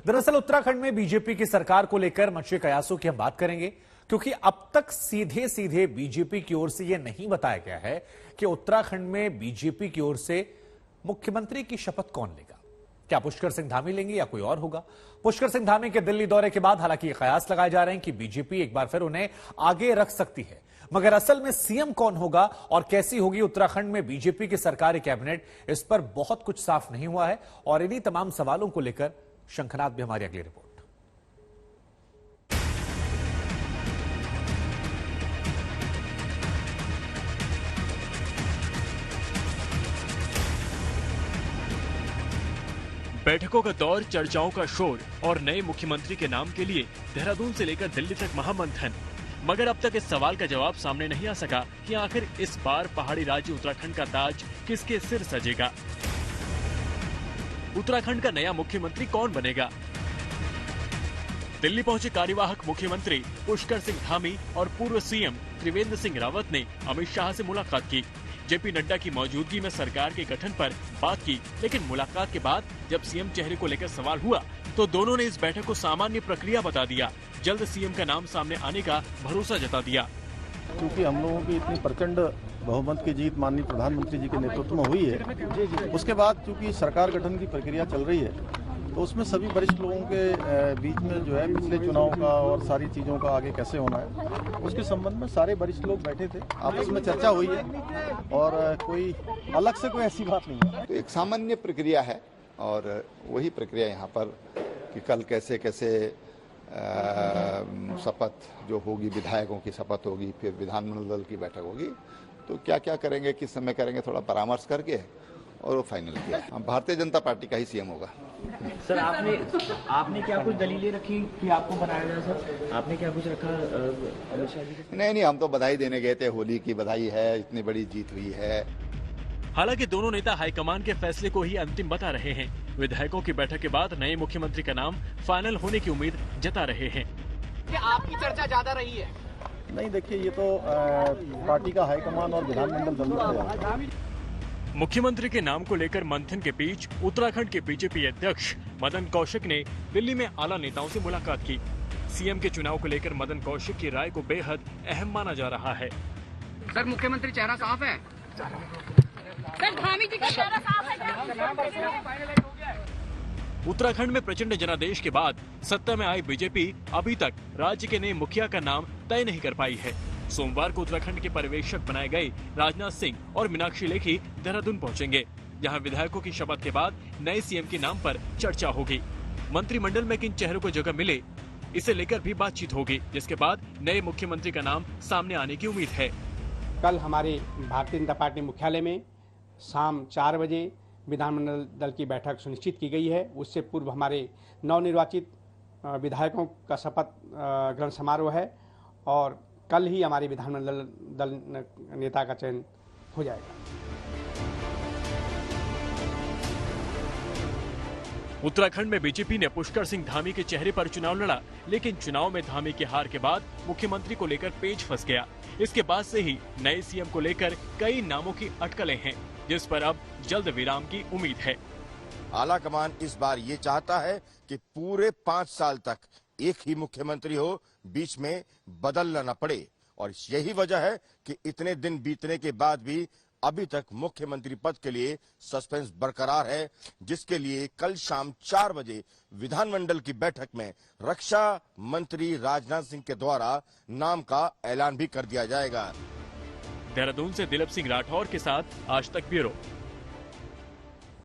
दरअसल उत्तराखंड में बीजेपी की सरकार को लेकर मचे कयासों की हम बात करेंगे, क्योंकि अब तक सीधे सीधे बीजेपी की ओर से यह नहीं बताया गया है कि उत्तराखंड में बीजेपी की ओर से मुख्यमंत्री की शपथ कौन लेगा। क्या पुष्कर सिंह धामी लेंगे या कोई और होगा। पुष्कर सिंह धामी के दिल्ली दौरे के बाद हालांकि कयास लगाए जा रहे हैं कि बीजेपी एक बार फिर उन्हें आगे रख सकती है, मगर असल में सीएम कौन होगा और कैसी होगी उत्तराखंड में बीजेपी की सरकारी कैबिनेट, इस पर बहुत कुछ साफ नहीं हुआ है। और इन्हीं तमाम सवालों को लेकर शंखनाथ भी हमारी अगली रिपोर्ट। बैठकों का दौर, चर्चाओं का शोर और नए मुख्यमंत्री के नाम के लिए देहरादून से लेकर दिल्ली तक महामंथन। मगर अब तक इस सवाल का जवाब सामने नहीं आ सका कि आखिर इस बार पहाड़ी राज्य उत्तराखंड का ताज किसके सिर सजेगा। उत्तराखंड का नया मुख्यमंत्री कौन बनेगा। दिल्ली पहुंचे कार्यवाहक मुख्यमंत्री पुष्कर सिंह धामी और पूर्व सीएम त्रिवेंद्र सिंह रावत ने अमित शाह से मुलाकात की। जेपी नड्डा की मौजूदगी में सरकार के गठन पर बात की, लेकिन मुलाकात के बाद जब सीएम चेहरे को लेकर सवाल हुआ तो दोनों ने इस बैठक को सामान्य प्रक्रिया बता दिया। जल्द सीएम का नाम सामने आने का भरोसा जता दिया। क्योंकि हम लोगों की इतनी प्रचंड बहुमत की जीत माननीय प्रधानमंत्री जी के नेतृत्व में हुई है, उसके बाद चूंकि सरकार गठन की प्रक्रिया चल रही है तो उसमें सभी वरिष्ठ लोगों के बीच में जो है पिछले चुनाव का और सारी चीज़ों का आगे कैसे होना है उसके संबंध में सारे वरिष्ठ लोग बैठे थे, आपस में चर्चा हुई है और कोई अलग से कोई ऐसी बात नहीं है। तो एक सामान्य प्रक्रिया है और वही प्रक्रिया यहाँ पर कि कल कैसे कैसे शपथ जो होगी, विधायकों की शपथ होगी, फिर विधानमंडल की बैठक होगी, तो क्या क्या करेंगे, किस समय करेंगे, थोड़ा परामर्श करके और वो फाइनल किया। भारतीय जनता पार्टी का ही सीएम होगा। सर आपने क्या कुछ दलीलें रखी कि आपको बनाया जाए? सर आपने क्या कुछ रखा अमित शाह जी के? नहीं, हम तो बधाई देने गए थे, होली की बधाई है, इतनी बड़ी जीत हुई है। हालांकि दोनों नेता हाईकमान के फैसले को ही अंतिम बता रहे हैं। विधायकों की बैठक के बाद नए मुख्यमंत्री का नाम फाइनल होने की उम्मीद जता रहे हैं। क्या आपकी चर्चा ज्यादा रही है? नहीं, देखिए ये तो पार्टी का हाईकमान और विधानमंडल दल मुख्यमंत्री के नाम को लेकर मंथन के बीच उत्तराखंड के बीजेपी अध्यक्ष मदन कौशिक ने दिल्ली में आला नेताओं से मुलाकात की। सीएम के चुनाव को लेकर मदन कौशिक की राय को बेहद अहम माना जा रहा है। सर मुख्यमंत्री चेहरा साफ है? सर धामी जी का चेहरा साफ है? उत्तराखंड में प्रचंड जनादेश के बाद सत्ता में आई बीजेपी अभी तक राज्य के नए मुखिया का नाम तय नहीं कर पाई है। सोमवार को उत्तराखंड के पर्यवेक्षक बनाए गए राजनाथ सिंह और मीनाक्षी लेखी देहरादून पहुंचेंगे, जहां विधायकों की शपथ के बाद नए सीएम के नाम पर चर्चा होगी। मंत्रिमंडल में किन चेहरों को जगह मिले, इसे लेकर भी बातचीत होगी, जिसके बाद नए मुख्यमंत्री का नाम सामने आने की उम्मीद है। कल हमारे भारतीय जनता पार्टी मुख्यालय में शाम 4 बजे विधानमंडल दल की बैठक सुनिश्चित की गई है। उससे पूर्व हमारे नवनिर्वाचित विधायकों का शपथ ग्रहण समारोह है और कल ही हमारे विधानमंडल दल नेता का चयन हो जाएगा। उत्तराखंड में बीजेपी ने पुष्कर सिंह धामी के चेहरे पर चुनाव लड़ा, लेकिन चुनाव में धामी की हार के बाद मुख्यमंत्री को लेकर पेच फंस गया। इसके बाद से ही नए सीएम को लेकर कई नामों की अटकलें हैं, जिस पर अब जल्द विराम की उम्मीद है। आला कमान इस बार ये चाहता है कि पूरे 5 साल तक एक ही मुख्यमंत्री हो, बीच में बदलना न पड़े, और यही वजह है कि इतने दिन बीतने के बाद भी अभी तक मुख्यमंत्री पद के लिए सस्पेंस बरकरार है, जिसके लिए कल शाम 4 बजे विधानमंडल की बैठक में रक्षा मंत्री राजनाथ सिंह के द्वारा नाम का ऐलान भी कर दिया जाएगा। देहरादून से दिलीप सिंह राठौर के साथ आज तक ब्यूरो।